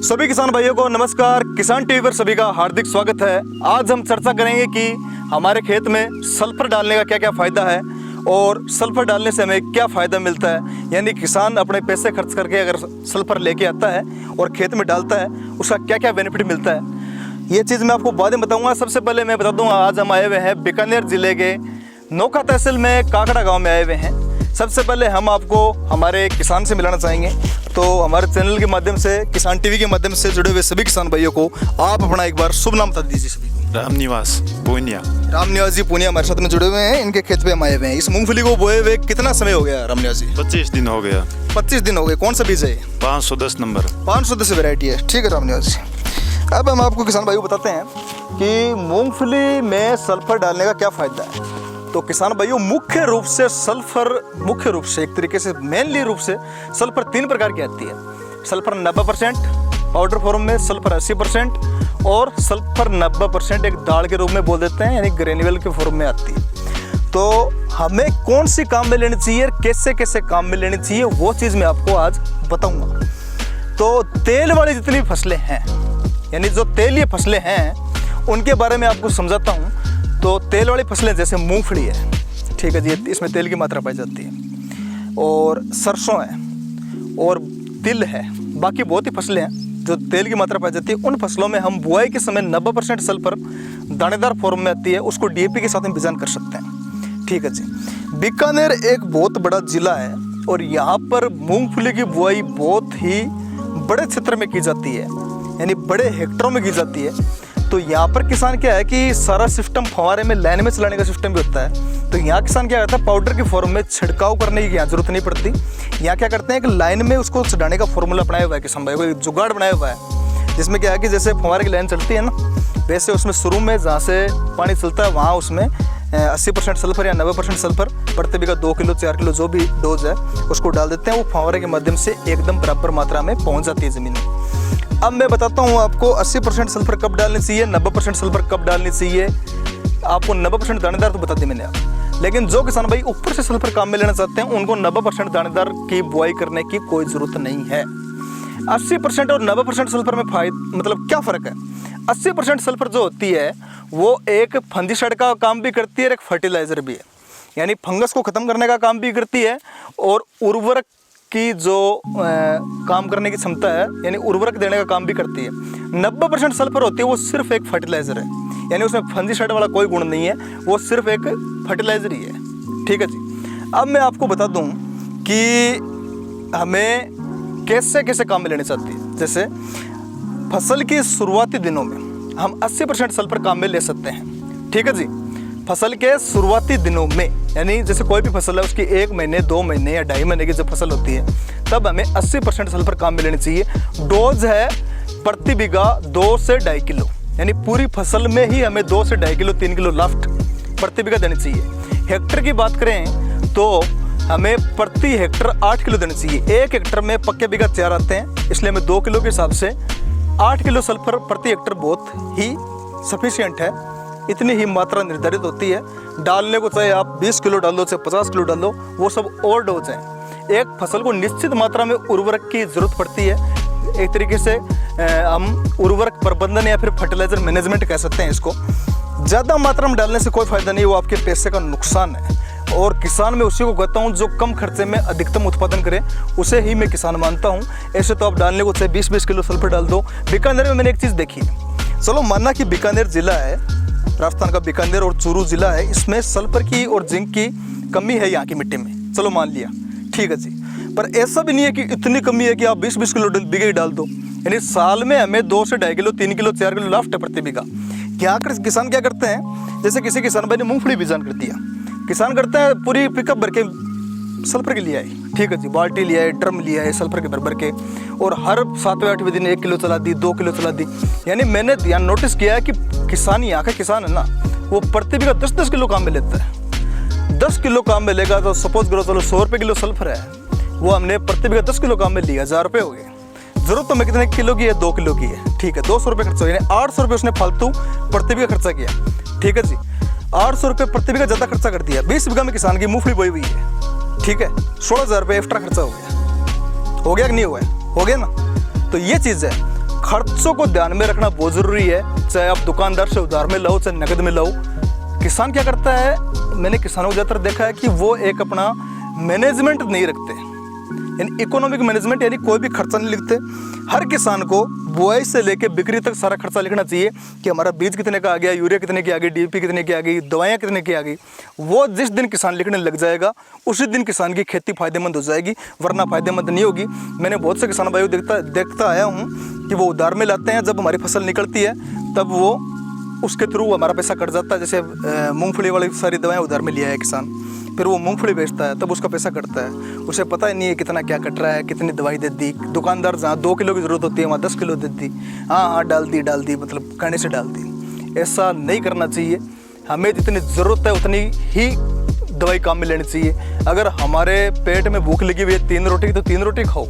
सभी किसान भाइयों को नमस्कार। किसान टीवी पर सभी का हार्दिक स्वागत है। आज हम चर्चा करेंगे कि हमारे खेत में सल्फर डालने का क्या क्या फ़ायदा है और सल्फर डालने से हमें क्या फ़ायदा मिलता है। यानी किसान अपने पैसे खर्च करके अगर सल्फर लेके आता है और खेत में डालता है उसका क्या क्या बेनिफिट मिलता है, ये चीज़ मैं आपको बाद में बताऊँगा। सबसे पहले मैं बता दूँगा, आज हम आए हुए हैं बीकानेर ज़िले के नोखा तहसील में काकड़ा गाँव में आए हुए हैं। सबसे पहले हम आपको हमारे किसान से मिलाना चाहेंगे। तो हमारे चैनल के माध्यम से, किसान टीवी के माध्यम से जुड़े हुए सभी किसान भाइयों को आप अपना एक बार शुभ नाम बता दीजिए सभी को। रामनिवास पूनिया। रामनिवास जी पूनिया हमारे साथ में जुड़े हुए हैं। इनके खेत पे हम आए हुए हैं। इस मूंगफली को बोए हुए कितना समय हो गया रामनिवास जी? 25 दिन हो गया। 25 दिन हो गए। कौन सा बीज है? 510 नंबर। 510 वेराइटी है। ठीक है रामनिवास जी, अब हम आपको किसान भाइयों को बताते हैं कि मूंगफली में सल्फर डालने का क्या फ़ायदा है। तो किसान भाइयों, मुख्य रूप से सल्फर, मुख्य रूप से एक तरीके से मेनली रूप से सल्फर 3 प्रकार की आती है। सल्फर 90% पाउडर फॉर्म में, सल्फर 80% और सल्फर 90% एक दाल के रूप में बोल देते हैं, यानी ग्रेन्यूल के फॉर्म में आती है। तो हमें कौन सी काम में लेनी चाहिए और कैसे कैसे काम में लेनी चाहिए, वो चीज़ मैं आपको आज बताऊँगा। तो तेल वाली जितनी फसलें हैं, यानी जो तेलीय फसलें हैं, उनके बारे में आपको समझाता हूँ। तो तेल वाली फसलें जैसे मूंगफली है, ठीक है जी, इसमें तेल की मात्रा पाई जाती है, और सरसों है और तिल है। बाकी बहुत ही फसलें हैं जो तेल की मात्रा पाई जाती है। उन फसलों में हम बुआई के समय 90% सल्फर दानेदार फॉर्म में आती है, उसको डीएपी के साथ में बिजान कर सकते हैं। ठीक है जी। बीकानेर एक बहुत बड़ा ज़िला है और यहाँ पर मूंगफली की बुआई बहुत ही बड़े क्षेत्र में की जाती है, यानी बड़े हेक्टरों में की जाती है। तो यहाँ पर किसान क्या है कि सारा सिस्टम फव्वारे में लाइन में चलाने का सिस्टम भी होता है। तो यहाँ किसान क्या करता है, पाउडर की फॉर्म में छिड़काव करने की यहाँ जरूरत नहीं पड़ती। यहाँ क्या करते हैं कि लाइन में उसको चढ़ाने का फॉर्मूला बनाया हुआ है किसान भाई को, जुगाड़ बनाया हुआ है, जिसमें क्या है कि जैसे फव्वारे की लाइन चलती है ना, वैसे उसमें शुरू में जहाँ से पानी चलता है वहाँ उसमें 80% सल्फर या 90% सल्फर प्रति बीघा 2 किलो 4 किलो जो भी डोज है उसको डाल देते हैं। वो फव्वारे के माध्यम से एकदम बराबर मात्रा में पहुँच जाती है ज़मीन में। अब मैं बताता हूँ आपको 80% सल्फर कब डालनी चाहिए, 90% सल्फर कब डालनी चाहिए। आपको 90% दानेदार तो बता दी मैंने आप, लेकिन जो किसान भाई ऊपर से सल्फर काम में लेना चाहते हैं उनको 90% दानेदार की बुआई करने की कोई ज़रूरत नहीं है। 80% और 90% सल्फर में मतलब क्या फ़र्क है? 80% सल्फर जो होती है वो एक फंगिसाइड का काम भी करती है और एक फर्टिलाइज़र भी है, यानी फंगस को ख़त्म करने का काम भी करती है और उर्वरक की जो काम करने की क्षमता है, यानी उर्वरक देने का काम भी करती है। 90% सल्फर होती है वो सिर्फ एक फर्टिलाइज़र है, यानी उसमें फंगिसाइड वाला कोई गुण नहीं है, वो सिर्फ एक फर्टिलाइज़र ही है। ठीक है जी। अब मैं आपको बता दूं कि हमें कैसे कैसे काम में लेने चाहती है। जैसे फसल के शुरुआती दिनों में हम 80% सल्फर काम में ले सकते हैं। ठीक है जी। फसल के शुरुआती दिनों में, यानी जैसे कोई भी फसल है उसकी 1 महीने 2 महीने या 2.5 महीने की जब फसल होती है तब हमें 80% सल्फर काम में लेनी चाहिए। डोज है प्रति बीघा 2 से 2.5 किलो, यानी पूरी फसल में ही हमें 2 से 2.5 किलो 3 किलो लाफ्ट प्रति बीघा देनी चाहिए। हेक्टर की बात करें तो हमें प्रति हेक्टर 8 किलो देनी चाहिए। 1 हेक्टर में पक्के बीघा 4 आते हैं, इसलिए हमें 2 किलो के हिसाब से 8 किलो सल्फर प्रति हेक्टर बहुत ही सफिशियंट है। इतनी ही मात्रा निर्धारित होती है। डालने को चाहे आप 20 किलो डाल दो चाहे 50 किलो डाल दो, वो सब और डोज हैं। एक फसल को निश्चित मात्रा में उर्वरक की ज़रूरत पड़ती है। एक तरीके से हम उर्वरक प्रबंधन या फिर फर्टिलाइज़र मैनेजमेंट कह सकते हैं इसको। ज़्यादा मात्रा में डालने से कोई फ़ायदा नहीं, वो आपके पैसे का नुकसान है। और किसान में उसी को कहता हूँ जो कम खर्चे में अधिकतम उत्पादन करे, उसे ही मैं किसान मानता हूँ। ऐसे तो आप डालने को चाहे 20-20 किलो सल्फर डाल दो। बीकानेर में मैंने एक चीज़ देखी, चलो मानना कि बीकानेर ज़िला है, राजस्थान का बीकानेर और चूरू ज़िला है, इसमें सल्फर की और जिंक की कमी है यहाँ की मिट्टी में, चलो मान लिया, ठीक है जी। पर ऐसा भी नहीं है कि इतनी कमी है कि आप 20-20 किलो बीघे ही डाल दो, यानी साल में हमें 2 से 2.5 किलो 3 किलो 4 किलो लाफ्ट है प्रति बीघा। यहाँ कर किसान क्या करते हैं, जैसे किसी किसान भाई ने मूंगफली बीजान कर दिया, किसान करते हैं पूरी पिकअप भर के सल्फर के लिए आई, ठीक है जी, बाल्टी लिया है, ड्रम लिया है सल्फर के भर के, और हर 7वें-8वें दिन 1 किलो चला दी, 2 किलो चला दी। यानी मैंने ध्यान नोटिस किया है कि किसान, यहाँ का किसान है ना, वो प्रति बीघा 10-10 किलो काम में लेता है। 10 किलो काम में लेगा तो सपोज करो चलो 100 रुपये किलो सल्फर है, वो हमने प्रति बीघा 10 किलो काम में लिया, 1000 रुपये हो गए। जरूरत तो मैं कितने किलो की है, 2 किलो की है, ठीक है, 200 रुपये खर्चा हो, यानी 800 रुपये उसने फालतू प्रति बीघा खर्चा किया। ठीक है जी, 800 रुपये प्रति बीघा ज़्यादा खर्चा कर दिया। 20 बीघा में किसान की मूंगफली बोई हुई है, ठीक है, 16,000 रुपये एक्स्ट्रा खर्चा हो गया कि नहीं हुआ है? हो गया ना। तो ये चीज़ है। खर्चों को ध्यान में रखना बहुत ज़रूरी है, चाहे आप दुकानदार से उधार में लो चाहे नकद में लो। किसान क्या करता है, मैंने किसानों को ज़्यादातर देखा है कि वो एक अपना मैनेजमेंट नहीं रखते, यानी इकोनॉमिक मैनेजमेंट, यानी कोई भी खर्चा नहीं लिखते। हर किसान को बुआई से लेके बिक्री तक सारा खर्चा लिखना चाहिए कि हमारा बीज कितने का आ गया, यूरिया कितने की आ गई, डीएपी कितने की आ गई, दवाइयाँ कितने की आ गई। वो जिस दिन किसान लिखने लग जाएगा उसी दिन किसान की खेती फायदेमंद हो जाएगी, वरना फायदेमंद नहीं होगी। मैंने बहुत से किसान भाइयों देखता आया हूँ कि वो उधार में लाते हैं, जब हमारी फसल निकलती है तब वो उसके थ्रू हमारा पैसा कट जाता है। जैसे मूंगफली वाली सारी दवाएं उधार में लिया है किसान, फिर वो मूंगफली बेचता है तब उसका पैसा कटता है, उसे पता ही नहीं है कितना क्या कट रहा है, कितनी दवाई दे दी। दुकानदार जहाँ 2 किलो की ज़रूरत होती है वहाँ 10 किलो दे दी, हाँ डाल दी, मतलब कहने से डाल दी। ऐसा नहीं करना चाहिए। हमें जितनी ज़रूरत है उतनी ही दवाई काम में लेनी चाहिए। अगर हमारे पेट में भूख लगी हुई है 3 रोटी की तो 3 रोटी खाओ,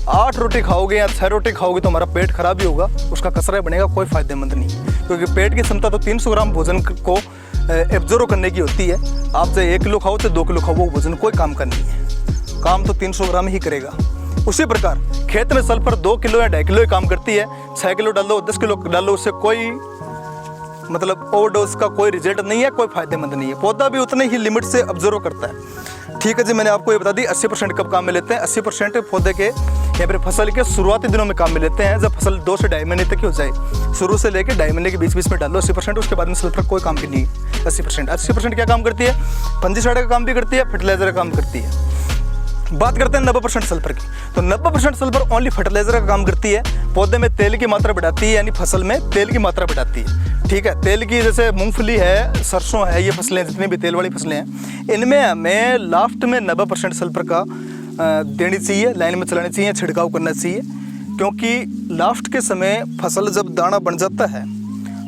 8 रोटी खाओगे या 6 रोटी खाओगे तो हमारा पेट खराब ही होगा, उसका कचरा बनेगा, कोई फ़ायदेमंद नहीं है। क्योंकि पेट की क्षमता तो 300 ग्राम भोजन को एब्जॉर्ब करने की होती है। आप चाहे 1 किलो खाओ चाहे 2 किलो खाओ, वो भोजन कोई काम का नहीं है, काम तो 300 ग्राम ही करेगा। उसी प्रकार खेत में सल्फर 2 किलो या 2.5 किलो ही काम करती है। 6 किलो डालो 10 किलो डालो, उससे कोई मतलब ओवरडोज का कोई रिजल्ट नहीं है, कोई फायदेमंद नहीं है। पौधा भी उतने ही लिमिट से ऑब्जर्व करता है। ठीक है जी, मैंने आपको ये बता दी 80% कब काम में लेते हैं। 80% पौधे के या फिर फसल के शुरुआती दिनों में काम में लेते हैं, जब फसल 2 से 2.5 महीने तक की हो जाए। शुरू से लेकर 2.5 महीने के बीच में डालो 80%, उसके बाद में सल्फर कोई काम की नहीं है। 80% क्या काम करती है, फंजीसाइड का काम भी करती है, फर्टिलाइजर का काम करती है। बात करते हैं 90% सल्फर की, तो 90% सल्फर ओनली फर्टिलाइजर का काम करती है। पौधे में तेल की मात्रा बढ़ाती है, यानी फसल में तेल की मात्रा बढ़ाती है। ठीक है, तेल की जैसे मूंगफली है, सरसों है, ये फसलें जितनी भी तेल वाली फसलें हैं, इनमें हमें लास्ट में 90% सल्फर का देनी चाहिए, लाइन में चलानी चाहिए, छिड़काव करना चाहिए। क्योंकि लास्ट के समय फसल जब दाना बन जाता है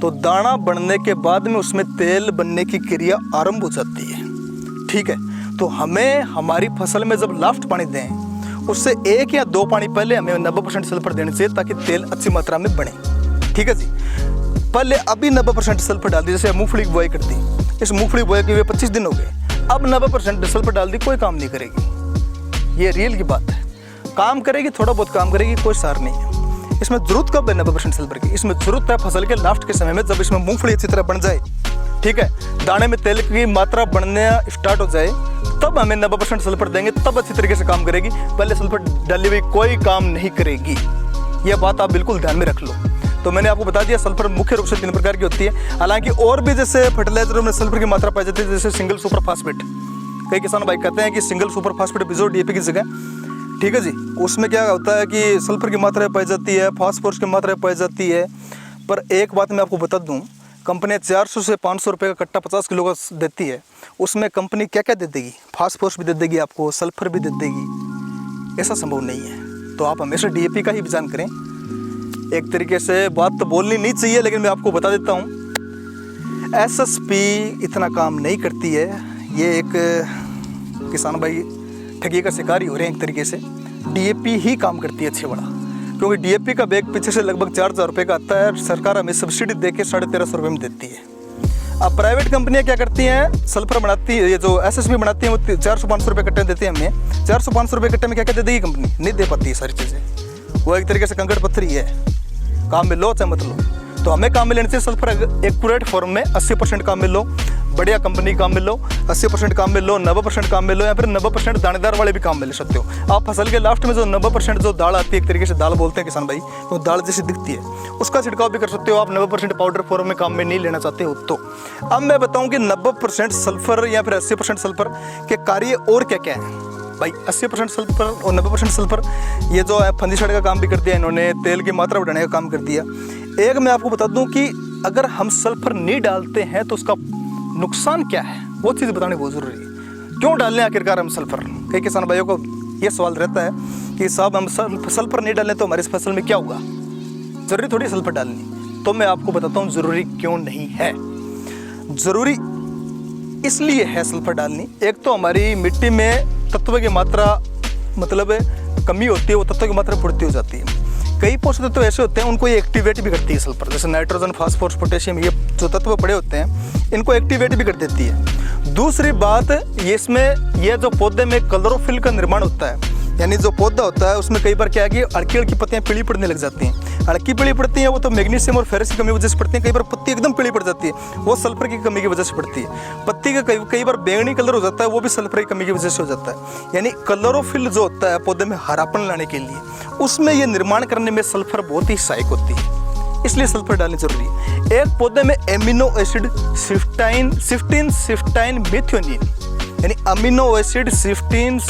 तो दाना बनने के बाद में उसमें तेल बनने की क्रिया आरंभ हो जाती है। ठीक है, तो हमें हमारी फसल में जब लास्ट पानी दें उससे 1 या 2 पानी पहले हमें 90% सल्फर देने चाहिए, ताकि तेल अच्छी मात्रा में बने। ठीक है जी, पहले अभी 90% सल्फर डाल दी। जैसे मूंगफली की बुआई कर दी, इस मूंगफली बुआई के हुए 25 दिन हो गए, अब 90% सल्फर डाल दी, कोई काम नहीं करेगी। ये रियल की बात है, काम करेगी, थोड़ा बहुत काम करेगी, कोई सार नहीं है। इसमें जरूरत कब है 90% सल्फर की, इसमें जरूरत है फसल के लास्ट के समय में, जब इसमें मूंगफली अच्छी तरह बन जाए। ठीक है, दाने में तेल की मात्रा बढ़ने स्टार्ट हो जाए, तब हमें 90% सल्फर देंगे, तब अच्छी तरीके से काम करेगी। पहले सल्फर डाली हुई कोई काम नहीं करेगी। यह बात आप बिल्कुल ध्यान में रख लो। तो मैंने आपको बता दिया सल्फर मुख्य रूप से 3 प्रकार की होती है। हालांकि और भी जैसे फर्टिलाइजरों में सल्फर की मात्रा पाई जाती है, जैसे सिंगल सुपर फास्फेट। कई किसान भाई कहते हैं कि सिंगल सुपर फास्फेट बिजो डीएपी की जगह। ठीक है जी, उसमें क्या होता है कि सल्फर की मात्रा पाई जाती है, फास्फोरस की मात्रा पाई जाती है। पर एक बात मैं आपको बता दूं, कंपनी 400 से 500 रुपये का कट्टा 50 किलो का देती है, उसमें कंपनी क्या क्या दे देगी, फास्फोरस भी दे देगी आपको, सल्फर भी दे देगी। ऐसा संभव नहीं है। तो आप हमेशा डीएपी का ही विचार करें। एक तरीके से बात तो बोलनी नहीं चाहिए, लेकिन मैं आपको बता देता हूँ, एसएसपी इतना काम नहीं करती है। ये एक किसान भाई ठगी का शिकार ही हो रहे हैं एक तरीके से। डीएपी ही काम करती है अच्छे बड़ा, क्योंकि डीएपी का बैग पीछे से लगभग 4000 रुपये का आता है, सरकार हमें सब्सिडी दे के 1350 रुपये में देती है। अब प्राइवेट कंपनियां क्या करती हैं, सल्फर बनाती है, ये जो एसएसपी बनाती हैं, वो 400-500 रुपये कट्टे देती है हमें। 400-500 रुपये कट्टे में क्या क्या दे देगी कंपनी, नहीं दे पाती है सारी चीज़ें। वो एक तरीके से कंकड़ पत्थर ही है, काम में लो चाहे मत लो। तो हमें काम में लेने चाहिए सल्फर एक्यूरेट फॉर्म में 80% काम में लो, बढ़िया कंपनी काम में लो, 80% काम में लो, 90% काम में लो, या फिर 90% दानेदार वाले भी काम में ले सकते हो। आप फसल के लास्ट में जो 90% जो दाल आती है, एक तरीके से दाल बोलते हैं किसान भाई, तो दाल जैसी दिखती है, उसका छिड़काव भी कर सकते हो आप। 90% पाउडर फॉर्म में काम में नहीं लेना चाहते हो तो। अब मैं बताऊं कि 90% सल्फर या फिर 80% सल्फर के कार्य और क्या क्या है भाई। 80% सल्फर और 90% सल्फर ये जो है फंजीसाइड का काम भी कर दिया इन्होंने, तेल की मात्रा बढ़ाने का काम कर दिया। एक मैं आपको बता दूं कि अगर हम सल्फर नहीं डालते हैं तो उसका नुकसान क्या है, वो चीज़ बतानी बहुत ज़रूरी है। क्यों डालने आखिरकार हम सल्फर, कई किसान भाइयों को ये सवाल रहता है कि साहब हम सल्फर नहीं डालें तो हमारी फसल में क्या होगा, ज़रूरी थोड़ी सल्फर डालनी। तो मैं आपको बताता हूँ ज़रूरी क्यों नहीं है। ज़रूरी इसलिए है सल्फर डालनी, एक तो हमारी मिट्टी में तत्व की मात्रा मतलब कमी होती है, वो तत्व की मात्रा पूर्ति हो जाती है। कई पोषक तत्व ऐसे होते हैं उनको ये एक्टिवेट भी करती है सल्फर, जैसे नाइट्रोजन, फास्फोरस, पोटेशियम, ये जो तत्व पड़े होते हैं इनको एक्टिवेट भी कर देती है। दूसरी बात, ये इसमें ये जो पौधे में क्लोरोफिल का निर्माण होता है, यानी जो पौधा होता है उसमें कई बार क्या है कि हल्की हल्की पत्तियां पीली पड़ने लग जाती हैं। हल्की पीली पड़ती हैं वो तो मैग्नीशियम और फेरस की कमी की वजह से पड़ती हैं। कई बार पत्ती एकदम पीली पड़ जाती है, वो सल्फर की कमी की वजह से पड़ती है। पत्ती का कई बार बैंगनी कलर हो जाता है, वो भी सल्फर की कमी की वजह से हो जाता है। यानी क्लोरोफिल जो होता है पौधे में हरापन लाने के लिए, उसमें ये निर्माण करने में सल्फर बहुत ही सहायक होती है, इसलिए सल्फर डालनी जरूरी है। एक पौधे में एमिनो एसिड सिफ्टीन मिथ्योनिन, यानी अमीनो एसिड सिफ्टीन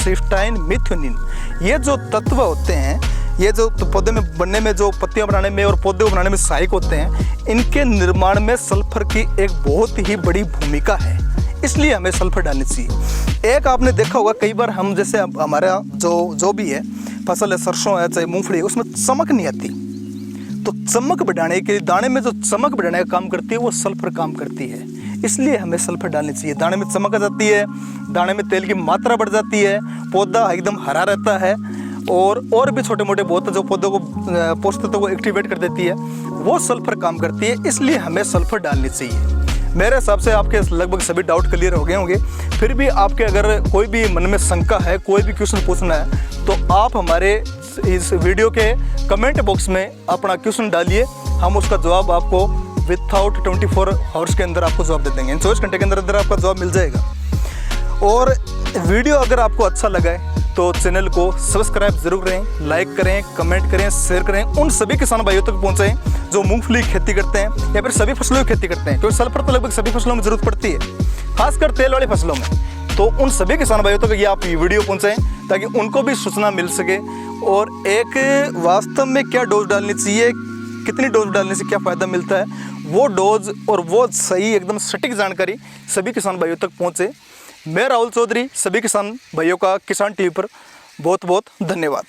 मिथ्योनिन, ये जो तत्व होते हैं, ये जो पौधे में बनने में, जो पत्तियां बनाने में और पौधे को बनाने में सहायक होते हैं, इनके निर्माण में सल्फर की एक बहुत ही बड़ी भूमिका है, इसलिए हमें सल्फर डालनी चाहिए। एक आपने देखा होगा कई बार हम जैसे हमारा जो भी है फसल है, सरसों है चाहे मूंगफली है, उसमें चमक नहीं आती, तो चमक बढ़ाने के दाने में जो चमक बढ़ाने का काम करती है वो सल्फर काम करती है, इसलिए हमें सल्फर डालनी चाहिए। दाने में चमक आ जाती है, दाने में तेल की मात्रा बढ़ जाती है, पौधा एकदम हरा रहता है, और भी छोटे मोटे बहुत जो पौधों को पोषक तत्वों को एक्टिवेट कर देती है, वो सल्फर काम करती है, इसलिए हमें सल्फर डालनी चाहिए। मेरे हिसाब से आपके लगभग सभी डाउट क्लियर हो गए होंगे। फिर भी आपके अगर कोई भी मन में शंका है, कोई भी क्वेश्चन पूछना है, तो आप हमारे इस वीडियो के कमेंट बॉक्स में अपना क्वेश्चन डालिए, हम उसका जवाब आपको विदाउट 24 आवर्स के अंदर आपको जवाब दे देंगे। 24 घंटे के अंदर आपका जवाब मिल जाएगा। और वीडियो अगर आपको अच्छा लगा है तो चैनल को सब्सक्राइब जरूर करें, लाइक करें, कमेंट करें, शेयर करें, उन सभी किसान भाइयों तक पहुंचाएं जो मूंगफली की खेती करते हैं या फिर सभी फसलों की खेती करते हैं, क्योंकि सल्फर तो लगभग सभी फसलों में जरूरत पड़ती है, खासकर तेल वाली फसलों में। तो उन सभी किसान भाइयों तक ये आप वीडियो पहुंचाएं ताकि उनको भी सूचना मिल सके, और एक वास्तव में क्या डोज डालनी चाहिए, कितनी डोज डालने से क्या फ़ायदा मिलता है, वो डोज और वो सही एकदम सटीक जानकारी सभी किसान भाइयों तक पहुँचे। मैं राहुल चौधरी, सभी किसान भाइयों का किसान टीवी पर बहुत बहुत धन्यवाद।